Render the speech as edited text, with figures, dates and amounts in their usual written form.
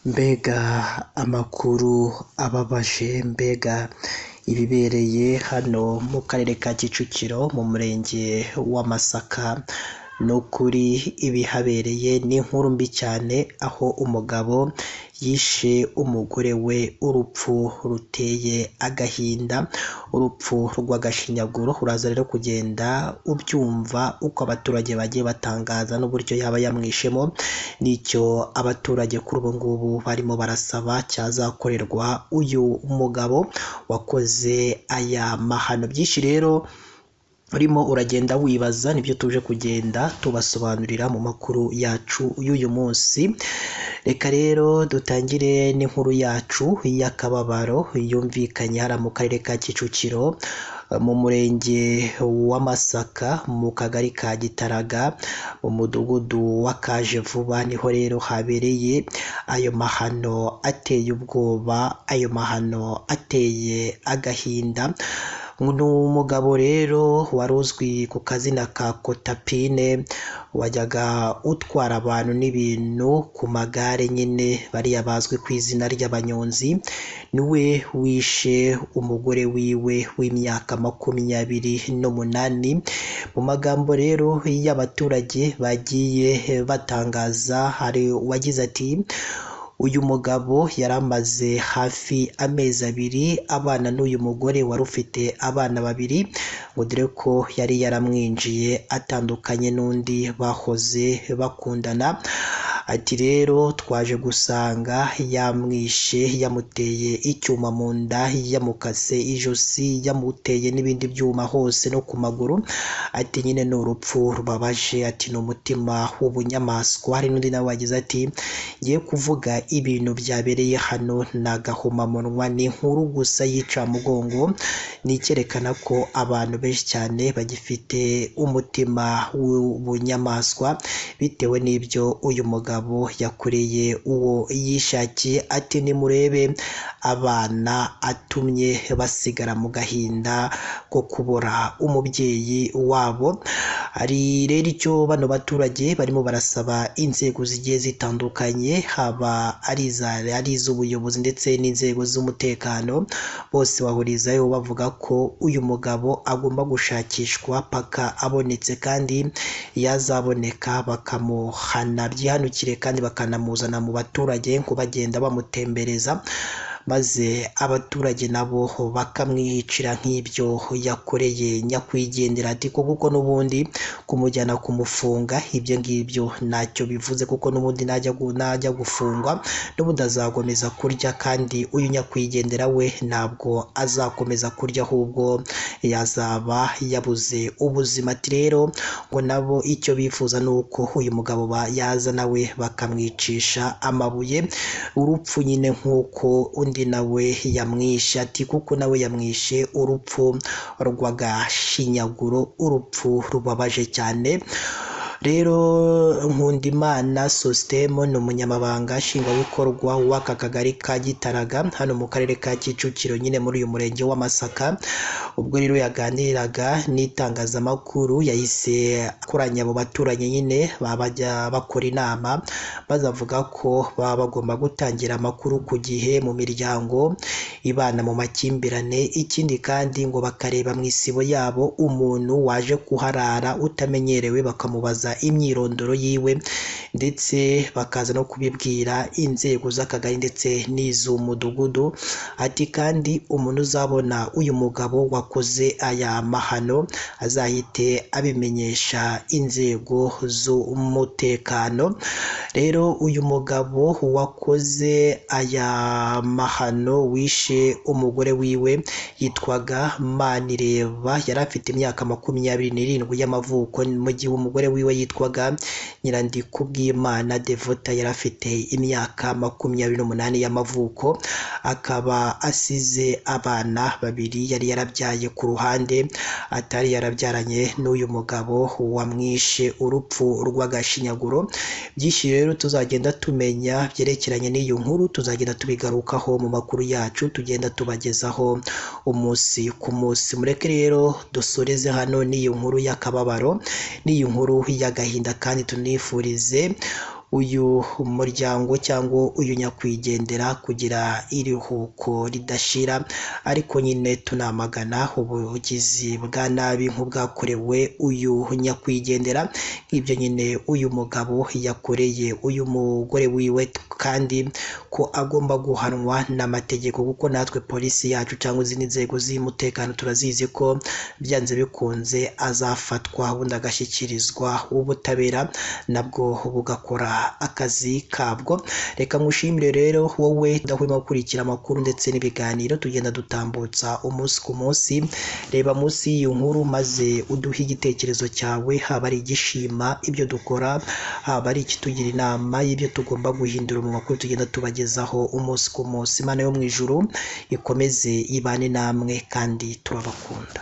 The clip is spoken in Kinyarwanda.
Mbega amakuru ababaje, mbega ibibereye hano mu karere ka Kicukiro mu murenge wa Masaka, ni ukuri ibihabereye ni inkuru mbi cyane, aho umugabo yishe umugore we urupfu ruteye agahinda, urupfu rw'agashinyaguro. Uraza rero kugenda ubyumva uko abaturage bagiye batangaza n'uburyo yaba yamwishemo, n'icyo abaturage kuri ubu ngubu barimo barasaba cyazakorerwa uyu mugabo wakoze aya mahano. Byinshi rero urimo uragenda wibaza nibyo tuje kugenda tubasobanurira mu makuru yacu y'uyu munsi. Reka rero dutangire n'inkuru yacu y'akababaro yumvikanye hariya mu karere ka Kicukiro, mu murenge wa Masaka, mu kagari ka Gitaraga, mu mudugudu wa Kajevuba, niho rero habereye ayo mahano ateye ubwoba, ayo mahano ateye agahinda. Ni umugabo rero wari uzwi ku kazina ka Kotapine, wajyaga utwara abantu n'ibintu ku magare nyine, bariya bazwi ku izina ry'abanyonzi. Niwe wishe umugore wiwe w'imyaka 28. Mu magambo rero y'abaturage bagiye batangaza, hari uwagize ati uyu mugabo yari amaze hafi amezi 2 abana n'uyu mugore wari ufite abana 2, ngo dore ko yari yaramwinjiye atandukanye n'undi bahoze bakundana. Ati rero twaje gusanga yamwishe, yamuteye icyuma mu nda, yamukase ijosi, yamuteye n'ibindi byuma hose no ku maguru. Ati nyine ni urupfu rubabaje, ati ni umutima w'ubunyamaswa. Hari n'undi nawe wagize ati ngiye kuvuga ibintu byabereye hano ni agahomamunwa, ni inkuru gusa yicamugongo, ni icyerekana ko abantu benshi cyane bagifite umutima w'ubunyamaswa bitewe n'ibyo uyu mugabo yakoreye uwo yishakiye. Ati nimurebe abana atumye basigara mu gahinda ko kubura umubyeyi wabo. Hari rero icyo bano baturage barimo barasaba inzego zigiye zitandukanye, haba ari iz'ubuyobozi ndetse n'inzego z'umutekano, bose bahurizayo bavuga ko uyu mugabo agomba gushakishwa paka abonetse, kandi yazaboneka bakamuhana byihanukire kandi bakanamuzana mu baturage ngo bagenda bamutembereza, maze abaturage nabo bakamwicira nk'ibyo yakoreye nyakwigendera. Ati kuko n'ubundi kumujyana kumufunga ibyo ngibyo ntacyo bivuze, kuko n'ubundi najya gufungwa n'ubundi azakomeza kurya, kandi uyu nyakwigendera we ntabwo azakomeza kurya, ahubwo yazaba yabuze ubuzima. Ati rero ngo nabo icyo bifuza ni uko uyu mugabo yaza nawe bakamwicisha amabuye, urupfu nyine nk'uko undi nawe yamwishe. Ati kuko nawe yamwishe urupfu rw'agashinyaguro, urupfu rubabaje cyane. Rero Nkundimana Sosthene ni umunyamabanga nshingwabikorwa w'aka kagari ka Gitaraga hano mu karere ka Kicukiro, nyine muri uyu murenge wa Masaka. Ubwo rero yaganiraga n'itangazamakuru yahise akoranya abo baturanye, nyine babajya bakora inama, bazavuga ko baba bagomba gutangira amakuru ku gihe mu miryango ibana mu makimbirane. Ikindi kandi ngo bakareba mu isibo yabo umuntu waje kuharara utamenyerewe, bakamubaza imyirondoro yiwe, ndetse bakaza no kubibwira inzego z'akagari ndetse n'iz'umudugudu. Ati kandi umuntu uzabona uyu mugabo wakoze aya mahano azahite abimenyesha inzego z'umutekano. Rero uyu mugabo wakoze aya mahano wishe umugore wiwe yitwaga Manireba, yari afite imyaka 27 y'amavuko, mu gihe umugore wiwe yitwaga Nyirandikubwimana Devota, yari afite imyaka 28 y'amavuko. Akaba asize abana 2 yari yarabyaye ku ruhande, atari yarabyaranye n'uyu mugabo wamwishe urupfu rw'agashinyaguro. Byinshi rero tuzagenda tumenya byerekeranye n'iyo nkuru, tuzagenda tubigarukaho mu makuru yacu tugenda tubagezaho umunsi ku munsi. Mureke rero dusoreze hano n'iyo nkuru y'akababaro, n'iyo nkuru y'agahinda, kandi tunifurize uyu muryango cyangwa uyu nyakwigendera kugira iruhuko ridashira, ariko nyine tunamagana ubugizi bwa nabi nk'ubwakorewe uyu nyakwigendera, nk'ibyo nyine uyu mugabo yakoreye uyu mugore wiwe, kandi ko agomba guhanwa n'amategeko, kuko natwe polisi yacu cyangwa izindi nzego z'umutekano turazizi ko byanze bikunze azafatwa ubundi agashyikirizwa ubutabera nabwo bugakora akazi kabwo. Reka ngushimire rero wowe udahwema gukurikira amakuru ndetse n'ibiganiro tugenda dutambutsa umunsi ku munsi. Reba munsi y'iyo nkuru maze uduhe igitekerezo cyawe, haba ari igishima ibyo dukora, haba ari ikitugira inama y'ibyo tugomba guhindura mu makuru tugenda tubagezaho umunsi ku munsi. Imana yo mu ijuru ikomeze ibane namwe kandi turabakunda.